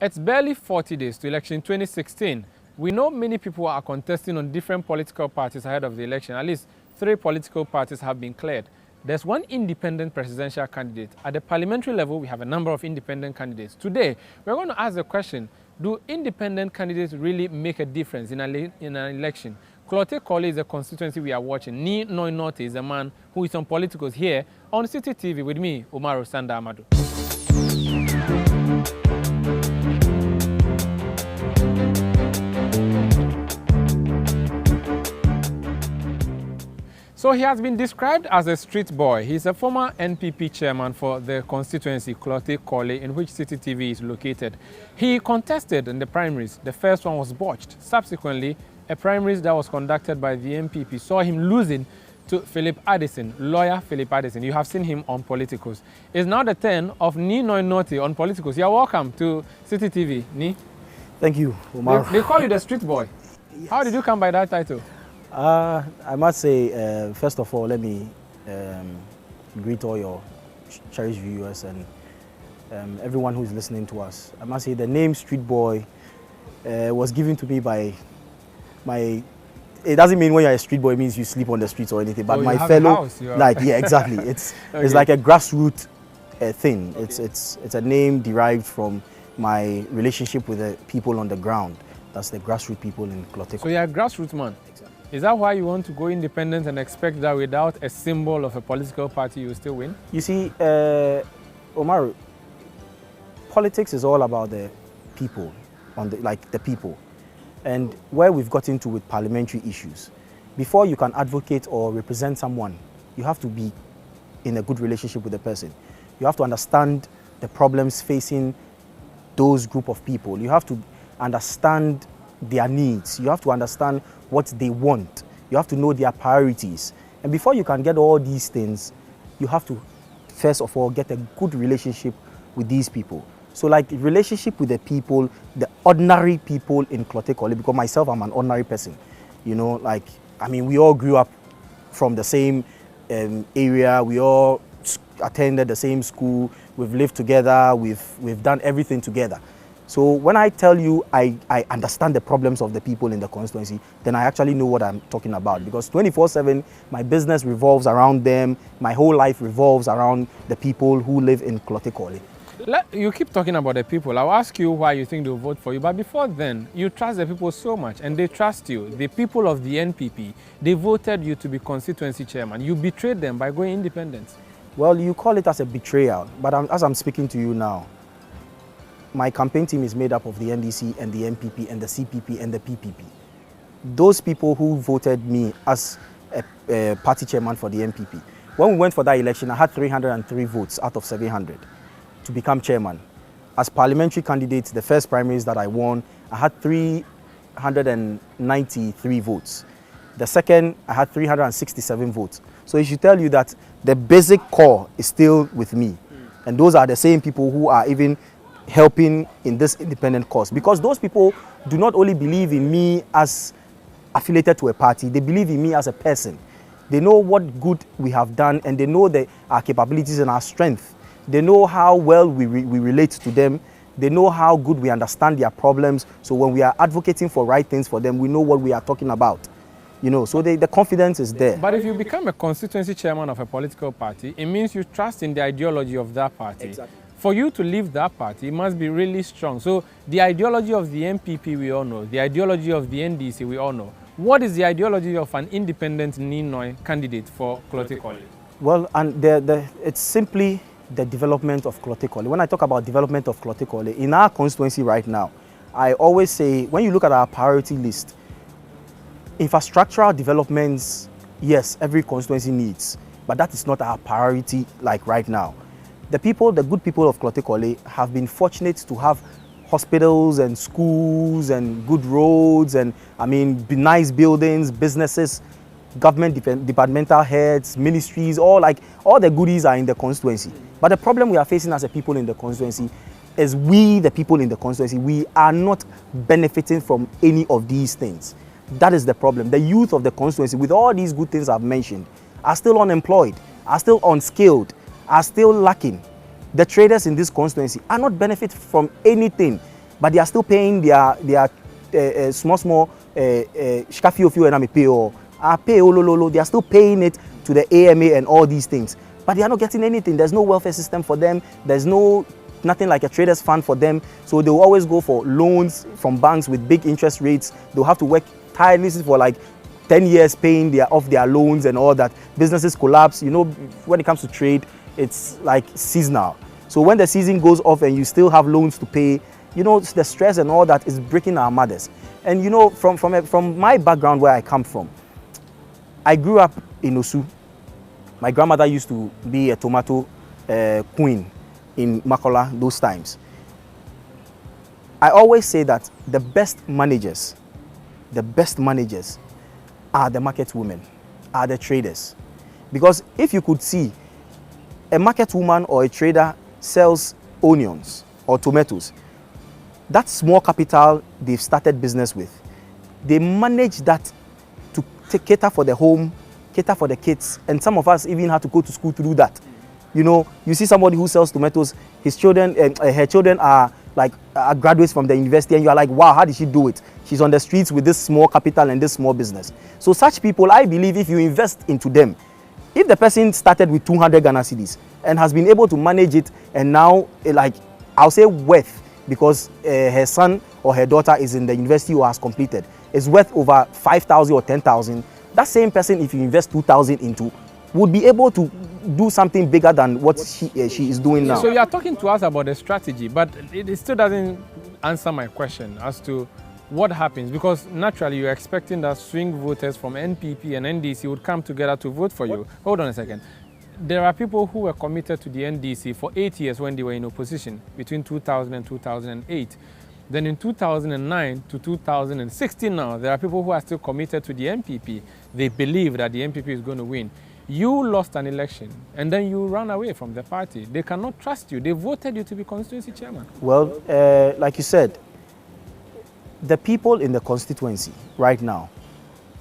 It's barely 40 days to election 2016. We know many people are contesting on different political parties ahead of the election. At least 3 political parties have been cleared. There's one independent presidential candidate. At the parliamentary level, we have a number of independent candidates. Today, we're going to ask the question, do independent candidates really make a difference in an election? Korle is the constituency we are watching. Nii Noi Nortey is the man who is on Politicos here on Citi TV with me, Umaru Sanda Amadu. So he has been described as a street boy. He's a former NPP chairman for the constituency, Korle, in which Citi TV is located. He contested in the primaries. The first one was botched. Subsequently, a primaries that was conducted by the NPP saw him losing to Philip Addison, lawyer Philip Addison. You have seen him on Politicos. It's now the turn of Nii Noi Nortey on Politicos. You're welcome to Citi TV, Nii. Thank you, Umaru. They call you the street boy. Yes. How did you come by that title? I must say, first of all, let me greet all your cherished viewers and everyone who is listening to us. I must say the name Street Boy was given to me by my... It doesn't mean when you're a street boy, it means you sleep on the streets or anything, but my fellow... Like, yeah, exactly. It's like a grassroots thing. Okay. It's a name derived from my relationship with the people on the ground. That's the grassroots people in Klottey. So you're a grassroots man? Exactly. Is that why you want to go independent and expect that without a symbol of a political party you will still win? You see, Umaru, politics is all about the people, the people. And where we've got into with parliamentary issues, before you can advocate or represent someone, you have to be in a good relationship with the person. You have to understand the problems facing those group of people. You have to understand their needs. You have to understand what they want. You have to know their priorities. And before you can get all these things, you have to, first of all, get a good relationship with these people. So like relationship with the people, the ordinary people in Klottey, because myself, I'm an ordinary person. You know, like, I mean, we all grew up from the same area. We all attended the same school. We've lived together. We've done everything together. So when I tell you I understand the problems of the people in the constituency, then I actually know what I'm talking about. Because 24/7, my business revolves around them. My whole life revolves around the people who live in Klottey. You keep talking about the people. I'll ask you why you think they'll vote for you. But before then, you trust the people so much and they trust you. The people of the NPP, they voted you to be constituency chairman. You betrayed them by going independent. Well, you call it as a betrayal. But as I'm speaking to you now, my campaign team is made up of the NDC and the NPP and the CPP and the PPP. Those people who voted me as a party chairman for the NPP. When we went for that election, I had 303 votes out of 700 to become chairman. As parliamentary candidate, the first primaries that I won, I had 393 votes. The second, I had 367 votes. So it should tell you that the basic core is still with me. And those are the same people who are even helping in this independent cause, because those people do not only believe in me as affiliated to a party, they believe in me as a person. They know what good we have done and they know our capabilities and our strength. They know how well we relate to them. They know how good we understand their problems. So when we are advocating for right things for them, we know what we are talking about. You know, so the confidence is there. But if you become a constituency chairman of a political party, it means you trust in the ideology of that party. Exactly. For you to leave that party, it must be really strong. So the ideology of the NPP we all know, the ideology of the NDC we all know. What is the ideology of an independent Nii Noi candidate for Klottey? Well, and it's simply the development of Klottey. When I talk about development of Klottey, in our constituency right now, I always say, when you look at our priority list, infrastructural developments, yes, every constituency needs, but that is not our priority like right now. The good people of Klottey have been fortunate to have hospitals and schools and good roads and, I mean, nice buildings, businesses, government departmental heads, ministries, all the goodies are in the constituency. But the problem we are facing as a people in the constituency is we, the people in the constituency, we are not benefiting from any of these things. That is the problem. The youth of the constituency, with all these good things I've mentioned, are still unemployed, are still unskilled, are still lacking. The traders in this constituency are not benefiting from anything. but they are still paying their small shkafio and pay or pay olololo. They are still paying it to the AMA and all these things, but they are not getting anything. There's no welfare system for them. There's nothing like a traders fund for them. So they will always go for loans from banks with big interest rates. They'll have to work tirelessly for like 10 years paying off their loans and all that. Businesses collapse. You know, when it comes to trade, it's like seasonal. So when the season goes off and you still have loans to pay, you know, the stress and all that is breaking our mothers. And you know, from my background where I come from, I grew up in Osu. My grandmother used to be a tomato queen in Makola those times. I always say that the best managers are the market women, are the traders. Because if you could see a market woman or a trader sells onions or tomatoes, that small capital they've started business with, they manage that to cater for the home, cater for the kids, and some of us even had to go to school to do that. You know, you see somebody who sells tomatoes, his children, her children are like graduates from the university, and you are like, wow, how did she do it? She's on the streets with this small capital and this small business. So such people, I believe if you invest into them, if the person started with 200 Ghana cedis and has been able to manage it, and now like, I'll say worth, because her son or her daughter is in the university or has completed, is worth over 5,000 or 10,000. That same person, if you invest 2,000 into, would be able to do something bigger than what she is doing now. So you are talking to us about the strategy, but it still doesn't answer my question as to what happens, because naturally you're expecting that swing voters from NPP and NDC would come together to vote for you. Hold on a second. There are people who were committed to the NDC for 8 years when they were in opposition, between 2000 and 2008. Then in 2009 to 2016 now, there are people who are still committed to the NPP. They believe that the NPP is going to win. You lost an election and then you ran away from the party. They cannot trust you. They voted you to be constituency chairman. Well, like you said, the people in the constituency right now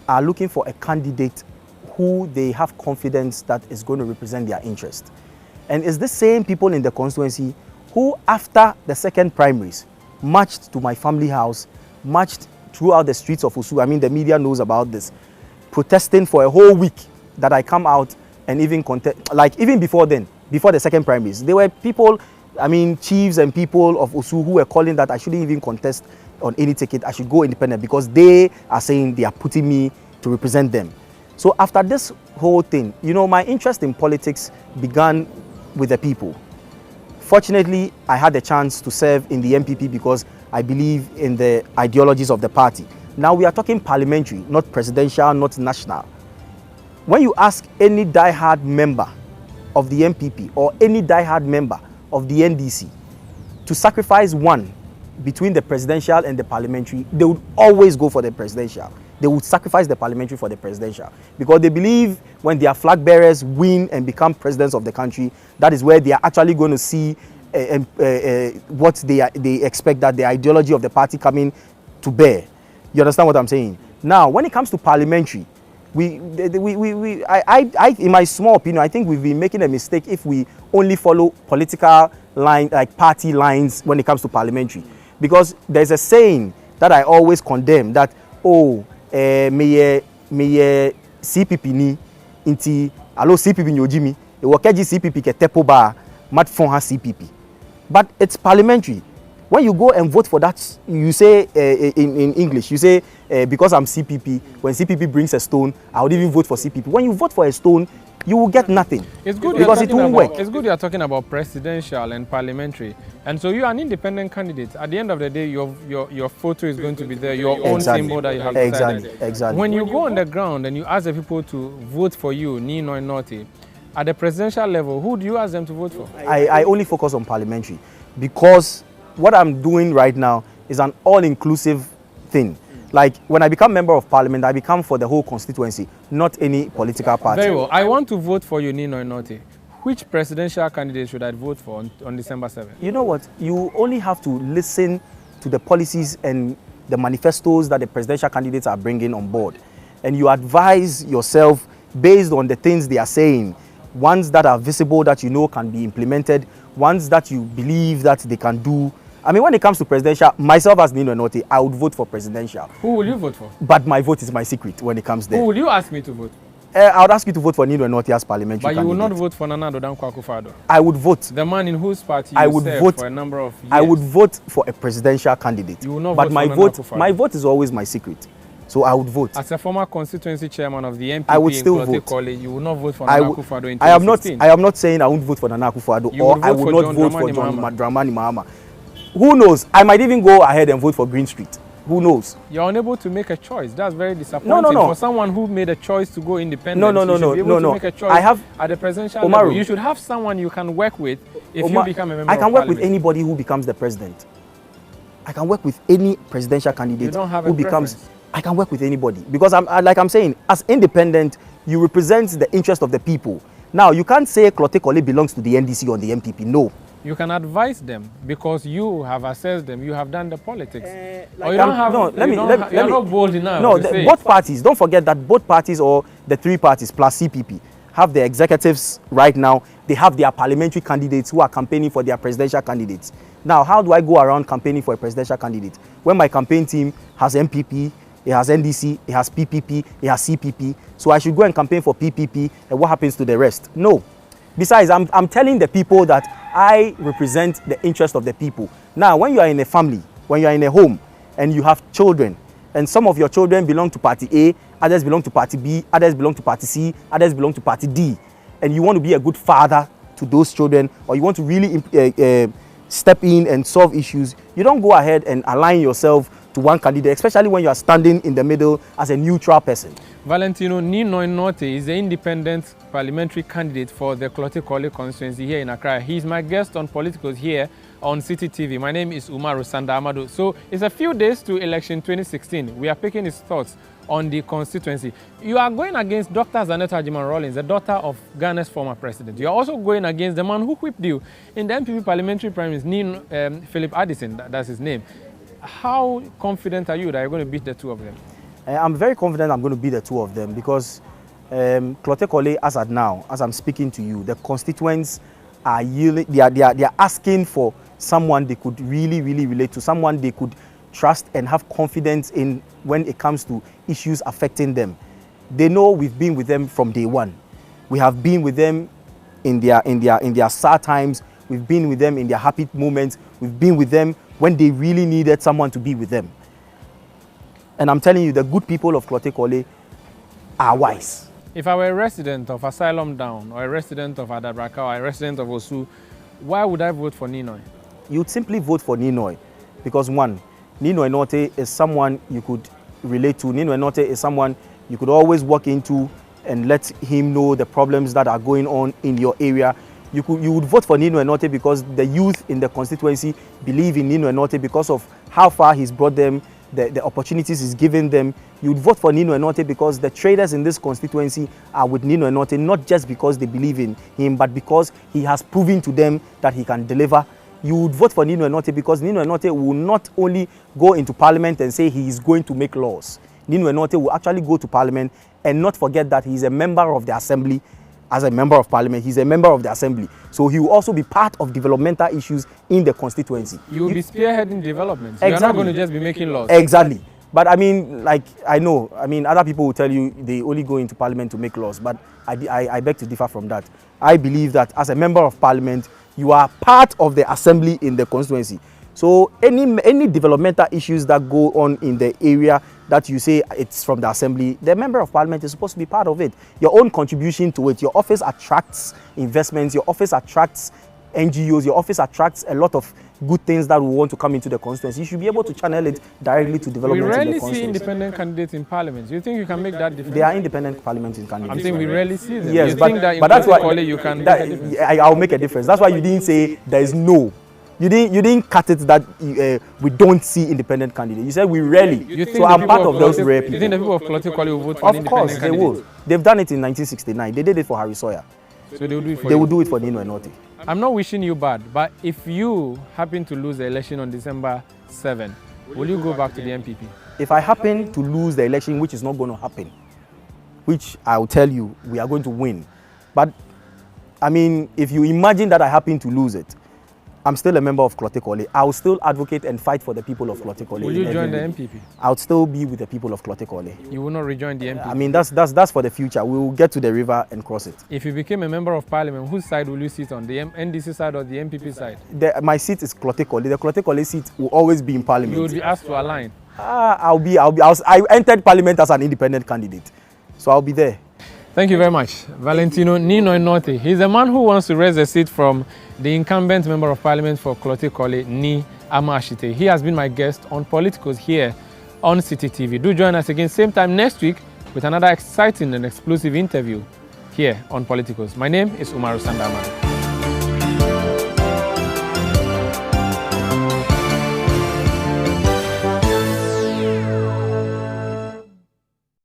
are looking for a candidate who they have confidence that is going to represent their interest. And it's the same people in the constituency who, after the second primaries, marched to my family house, marched throughout the streets of Osu. I mean, the media knows about this, protesting for a whole week that I come out and even contest, like even before then, before the second primaries, there were people, I mean, chiefs and people of Osu who were calling that I shouldn't even contest on any ticket, I should go independent, because they are saying they are putting me to represent them. So after this whole thing, you know, my interest in politics began with the people. Fortunately, I had the chance to serve in the MPP because I believe in the ideologies of the party. Now we are talking parliamentary, not presidential, not national. When you ask any die-hard member of the MPP or any die-hard member of the NDC to sacrifice one between the presidential and the parliamentary, they would always go for the presidential. They would sacrifice the parliamentary for the presidential, because they believe when their flag bearers win and become presidents of the country, that is where they are actually going to see what they expect, that the ideology of the party coming to bear. You understand what I'm saying? Now, when it comes to parliamentary, I, in my small opinion, I think we've been making a mistake if we only follow political line, like party lines, when it comes to parliamentary. Because there's a saying that I always condemn, that, oh, me CPP ni inti alo CPP nyojimi e wokeji CPP ke tepo ba mat fon ha CPP. But it's parliamentary. When you go and vote for that, you say in English, you say because I'm CPP, when CPP brings a stone, I would even vote for CPP. When you vote for a stone, you will get nothing. It's good because it won't work. It's good you are talking about presidential and parliamentary. And so you are an independent candidate. At the end of the day, your photo is going to be there, your own symbol that you have decided. Exactly. When you go on the ground and you ask the people to vote for you, Nii Noi Nortey, at the presidential level, who do you ask them to vote for? I only focus on parliamentary, because what I'm doing right now is an all-inclusive thing. Like, when I become member of parliament, I become for the whole constituency, not any political party. Very well. I want to vote for you, Nii Noi Nortey. Which presidential candidate should I vote for on December 7th? You know what? You only have to listen to the policies and the manifestos that the presidential candidates are bringing on board. And you advise yourself based on the things they are saying. Ones that are visible, that you know can be implemented. Ones that you believe that they can do. I mean, when it comes to presidential, myself as Nii Noi Nortey, I would vote for presidential. Who will you vote for? But my vote is my secret when it comes there. Who will you ask me to vote? I would ask you to vote for Nii Noi Nortey as parliamentary candidate. But you will not vote for Nana Addo Dankwa Akufo-Addo? I would vote. The man in whose party I you would served vote for a number of years. I would vote for a presidential candidate. You will not but vote my for vote, Nana Akufo-Addo? my vote is always my secret. So I would vote. As a former constituency chairman of the MPP I would still in vote. Korle, you will not vote for Nana Akufo-Addo in 2016? I am not saying I won't vote for Nana Akufo-Addo or I will not vote for John Dramani Mahama. Who knows? I might even go ahead and vote for Green Street. Who knows? You're unable to make a choice. That's very disappointing. No. For someone who made a choice to go independent, you should be able to make a choice at the presidential Umaru, level. You should have someone you can work with if you become a member of I can work parliament. with anybody who becomes the president. I can work with any presidential candidate who becomes. I can work with anybody because like I'm saying, as independent, you represent the interest of the people. Now, you can't say Korle belongs to the NDC or the MPP. No. You can advise them because you have assessed them. You have done the politics. Or you don't have. No, you're not bold enough. No, both parties. Don't forget that both parties or the three parties plus CPP have their executives right now. They have their parliamentary candidates who are campaigning for their presidential candidates. Now, how do I go around campaigning for a presidential candidate when my campaign team has MPP, it has NDC, it has PPP, it has CPP? So I should go and campaign for PPP, and what happens to the rest? No. Besides, I'm telling the people that I represent the interest of the people. Now, when you are in a family, when you are in a home, and you have children, and some of your children belong to party A, others belong to party B, others belong to party C, others belong to party D, and you want to be a good father to those children, or you want to really step in and solve issues, you don't go ahead and align yourself to one candidate, especially when you are standing in the middle as a neutral person. Valentino Nii Noi Nortey is the independent parliamentary candidate for the Korle constituency here in Accra. He's my guest on Politicos here on Citi TV. My name is Umaru Sanda Amadu. So it's a few days to election 2016. We are picking his thoughts on the constituency. You are going against Dr. Zanetta Agyemang-Rawlings, the daughter of Ghana's former president. You are also going against the man who whipped you in the MPP parliamentary primaries, Philip Addison, that's his name. How confident are you that you're going to beat the two of them? I'm very confident I'm going to beat the two of them because Korle, as at now, as I'm speaking to you, the constituents are yielding, they are asking for someone they could really relate to, someone they could trust and have confidence in when it comes to issues affecting them. They know we've been with them from day one. We have been with them in their sad times. We've been with them in their happy moments. We've been with them when they really needed someone to be with them. And I'm telling you, the good people of Korle are wise. If I were a resident of Asylum Down, or a resident of Adabraka, or a resident of Osu, why would I vote for Nii Noi? You'd simply vote for Nii Noi because, one, Nii Noi Nortey is someone you could relate to. Nii Noi Nortey is someone you could always walk into and let him know the problems that are going on in your area. You would vote for Nii Noi Nortey because the youth in the constituency believe in Nii Noi Nortey because of how far he's brought them, the opportunities he's given them. You would vote for Nii Noi Nortey because the traders in this constituency are with Nii Noi Nortey, not just because they believe in him, but because he has proven to them that he can deliver. You would vote for Nii Noi Nortey because Nii Noi Nortey will not only go into parliament and say he is going to make laws. Nii Noi Nortey will actually go to parliament and not forget that he is a member of the assembly. As a member of parliament, he's a member of the assembly. So he will also be part of developmental issues in the constituency. You will be spearhading developments. Exactly. You're not going to just be making laws. Exactly. But I mean, like, I know, other people will tell you they only go into parliament to make laws, but I beg to differ from that. I believe that as a member of parliament, you are part of the assembly in the constituency. So any developmental issues that go on in the area that you say it's from the assembly, the member of parliament is supposed to be part of it. Your own contribution to it. Your office attracts investments. Your office attracts NGOs. Your office attracts a lot of good things that will want to come into the constituency. You should be able to channel it directly to development. We rarely in the constituency. see independent candidates in parliament. Do you think you can make that difference? There are independent parliamentary candidates. I'm saying we rarely see them. Yes, you think that but that's why you can make a difference? I'll make a difference. That's why you didn't say there is no. You didn't cut it that we don't see independent candidates. You said we rarely. So I'm part of those rare people. You think the people of Korle will vote for an independent candidate? Of course, they will. They've done it in 1969. They did it for Harry Sawyer. So they will do it for They will do it for Nii Noi Nortey. I'm not wishing you bad, but if you happen to lose the election on December 7, will you go back to the MPP? If I happen to lose the election, which is not going to happen, which I will tell you we are going to win. But, I mean, if you imagine that I happen to lose it, I'm still a member of Korle. I will still advocate and fight for the people of Korle. Will you join the MPP? I would still be with the people of Korle. You will not rejoin the MPP? I mean, that's for the future. We will get to the river and cross it. If you became a member of parliament, whose side will you sit on, the NDC side or the MPP side? My seat is Korle. The Korle seat will always be in parliament. You will be asked to align? I entered parliament as an independent candidate, so I'll be there. Thank you very much. Valentino Nii Noi Nortey. He's a man who wants to raise a seat from the incumbent member of parliament for Korle, Nii Amadu. He has been my guest on Politicos here on Citi TV. Do join us again same time next week with another exciting and exclusive interview here on Politicos. My name is Umaru Sanda Amadu.